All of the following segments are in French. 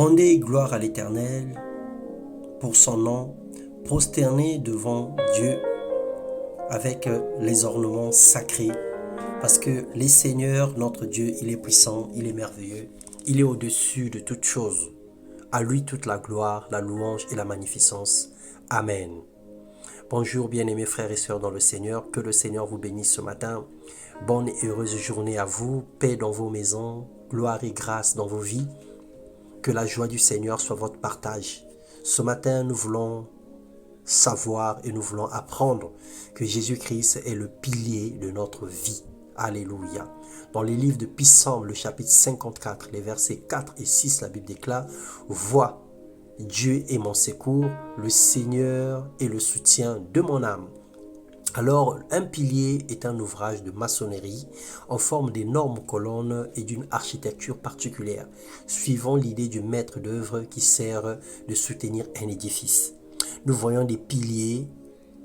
Rendez gloire à l'Éternel pour son nom, prosternez devant Dieu avec les ornements sacrés, parce que le Seigneur, notre Dieu, il est puissant, il est merveilleux, il est au-dessus de toutes choses. À lui toute la gloire, la louange et la magnificence. Amen. Bonjour bien-aimés frères et sœurs dans le Seigneur, que le Seigneur vous bénisse ce matin. Bonne et heureuse journée à vous, paix dans vos maisons, gloire et grâce dans vos vies. Que la joie du Seigneur soit votre partage. Ce matin, nous voulons savoir et nous voulons apprendre que Jésus-Christ est le pilier de notre vie. Alléluia. Dans les livres de Psaume, le chapitre 54, les versets 4 et 6, la Bible déclare: « Vois, Dieu est mon secours, le Seigneur est le soutien de mon âme. » Alors, un pilier est un ouvrage de maçonnerie en forme d'énormes colonnes et d'une architecture particulière, suivant l'idée du maître d'œuvre qui sert de soutenir un édifice. Nous voyons des piliers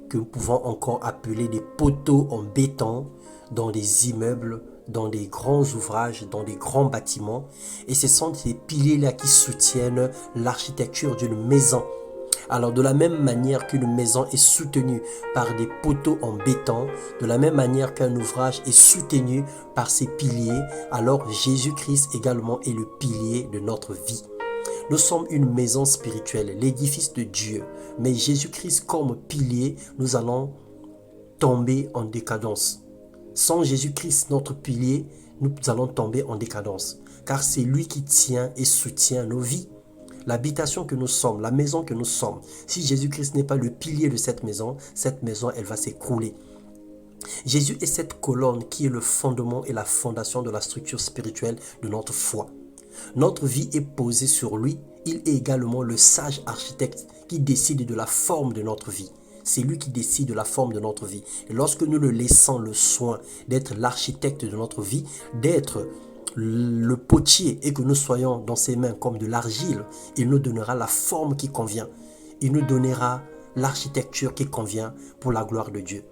que nous pouvons encore appeler des poteaux en béton dans des immeubles, dans des grands ouvrages, dans des grands bâtiments. Et ce sont ces piliers-là qui soutiennent l'architecture d'une maison. Alors de la même manière qu'une maison est soutenue par des poteaux en béton, de la même manière qu'un ouvrage est soutenu par ses piliers, alors Jésus-Christ également est le pilier de notre vie. Nous sommes une maison spirituelle, l'édifice de Dieu. Mais Jésus-Christ comme pilier, nous allons tomber en décadence. Sans Jésus-Christ, notre pilier, nous allons tomber en décadence. Car c'est lui qui tient et soutient nos vies. L'habitation que nous sommes, la maison que nous sommes, si Jésus-Christ n'est pas le pilier de cette maison, elle va s'écrouler. Jésus est cette colonne qui est le fondement et la fondation de la structure spirituelle de notre foi. Notre vie est posée sur lui. Il est également le sage architecte qui décide de la forme de notre vie. C'est lui qui décide de la forme de notre vie. Et lorsque nous le laissons le soin d'être l'architecte de notre vie, d'être le potier et que nous soyons dans ses mains comme de l'argile, il nous donnera la forme qui convient. Il nous donnera l'architecture qui convient pour la gloire de Dieu.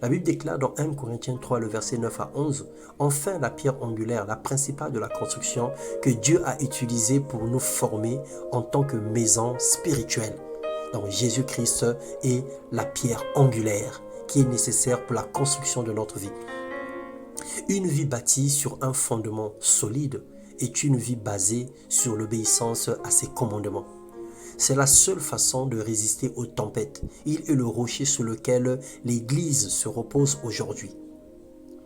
La Bible déclare dans 1 Corinthiens 3, le verset 9 à 11, « Enfin la pierre angulaire, la principale de la construction, que Dieu a utilisée pour nous former en tant que maison spirituelle. » Donc Jésus-Christ est la pierre angulaire qui est nécessaire pour la construction de notre vie. Une vie bâtie sur un fondement solide est une vie basée sur l'obéissance à ses commandements. C'est la seule façon de résister aux tempêtes. Il est le rocher sur lequel l'Église se repose aujourd'hui.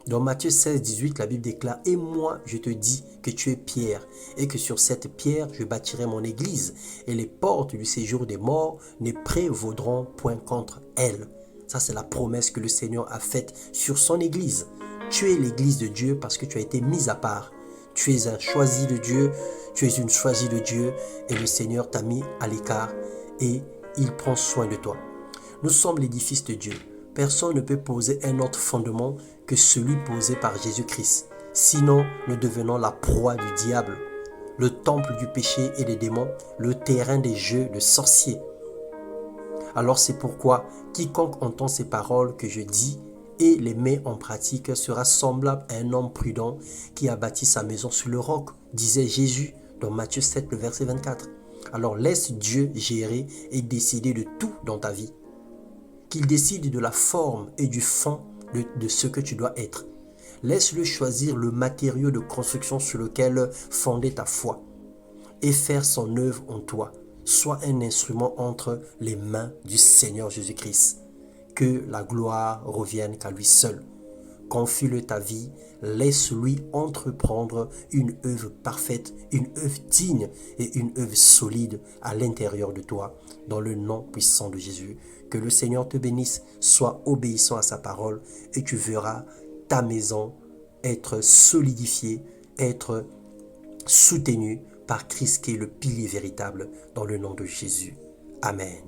Dans Matthieu 16, 18, la Bible déclare « Et moi, je te dis que tu es Pierre, et que sur cette pierre, je bâtirai mon Église, et les portes du séjour des morts ne prévaudront point contre elle. » Ça, c'est la promesse que le Seigneur a faite sur son Église. Tu es l'Église de Dieu parce que tu as été mis à part. Tu es un choisi de Dieu, tu es une choisie de Dieu et le Seigneur t'a mis à l'écart et il prend soin de toi. Nous sommes l'édifice de Dieu. Personne ne peut poser un autre fondement que celui posé par Jésus-Christ. Sinon, nous devenons la proie du diable, le temple du péché et des démons, le terrain des jeux de sorciers. Alors c'est pourquoi quiconque entend ces paroles que je dis et les met en pratique sera semblable à un homme prudent qui a bâti sa maison sur le roc, disait Jésus dans Matthieu 7, le verset 24. Alors laisse Dieu gérer et décider de tout dans ta vie. Qu'il décide de la forme et du fond de ce que tu dois être. Laisse-le choisir le matériau de construction sur lequel fonder ta foi et faire son œuvre en toi. Sois un instrument entre les mains du Seigneur Jésus-Christ. Que la gloire revienne qu'à lui seul. Confie-le ta vie, laisse-lui entreprendre une œuvre parfaite, une œuvre digne et une œuvre solide à l'intérieur de toi, dans le nom puissant de Jésus. Que le Seigneur te bénisse, sois obéissant à sa parole et tu verras ta maison être solidifiée, être soutenue par Christ qui est le pilier véritable dans le nom de Jésus. Amen.